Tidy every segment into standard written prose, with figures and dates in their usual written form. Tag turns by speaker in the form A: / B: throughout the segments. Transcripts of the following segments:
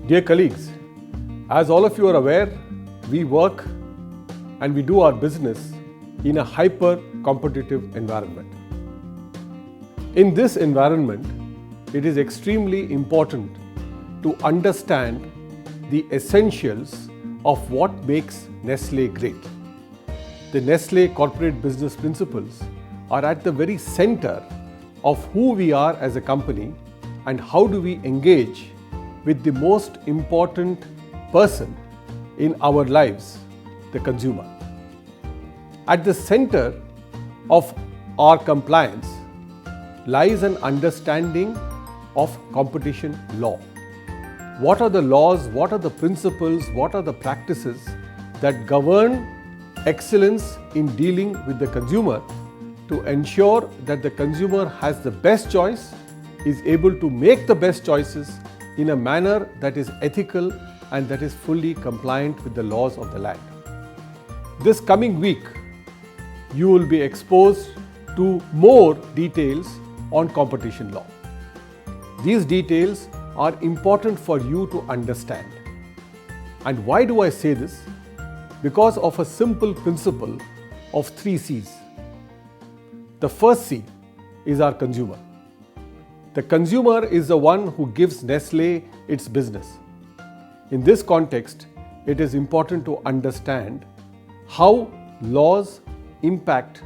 A: Dear colleagues, as all of you are aware, we work and we do our business in a hyper-competitive environment. In this environment, it is extremely important to understand the essentials of what makes Nestlé great. The Nestlé corporate business principles are at the very center of who we are as a company and how do we engage with the most important person in our lives, the consumer. At the center of our compliance lies an understanding of competition law. What are the laws, what are the principles, what are the practices that govern excellence in dealing with the consumer to ensure that the consumer has the best choice, is able to make the best choices in a manner that is ethical and that is fully compliant with the laws of the land. This coming week, you will be exposed to more details on competition law. These details are important for you to understand. And why do I say this? Because of a simple principle of 3 C's. The first C is our consumer. The consumer is the one who gives Nestlé its business. In this context, it is important to understand how laws impact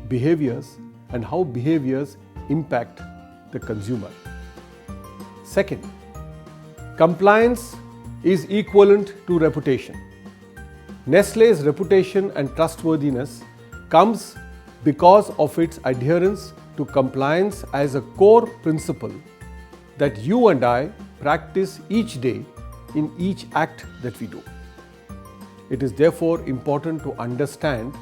A: behaviors and how behaviors impact the consumer. Second, compliance is equivalent to reputation. Nestlé's reputation and trustworthiness comes because of its adherence to compliance as a core principle that you and I practice each day in each act that we do. It is therefore important to understand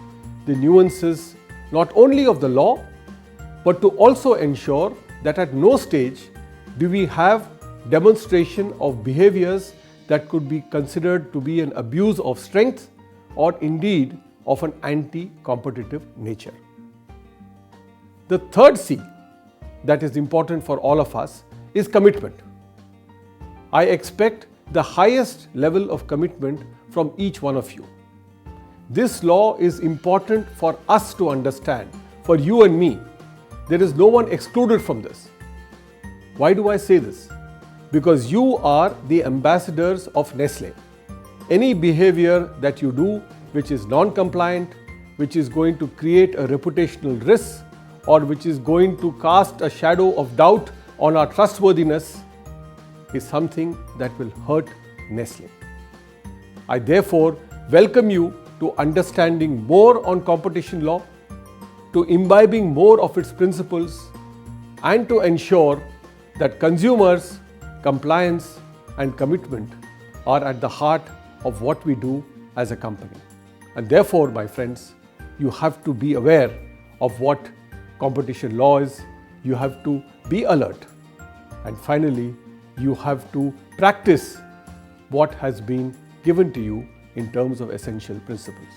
A: the nuances not only of the law, but to also ensure that at no stage do we have demonstration of behaviors that could be considered to be an abuse of strength or indeed of an anti-competitive nature. The third C that is important for all of us is commitment. I expect the highest level of commitment from each one of you. This law is important for us to understand, for you and me. There is no one excluded from this. Why do I say this? Because you are the ambassadors of Nestlé. Any behavior that you do which is non-compliant, which is going to create a reputational risk, or which is going to cast a shadow of doubt on our trustworthiness is something that will hurt Nestlé. I therefore welcome you to understanding more on competition law, to imbibing more of its principles, and to ensure that consumers, compliance and commitment are at the heart of what we do as a company. And therefore, my friends, you have to be aware of what competition law is, you have to be alert, and finally, you have to practice what has been given to you in terms of essential principles.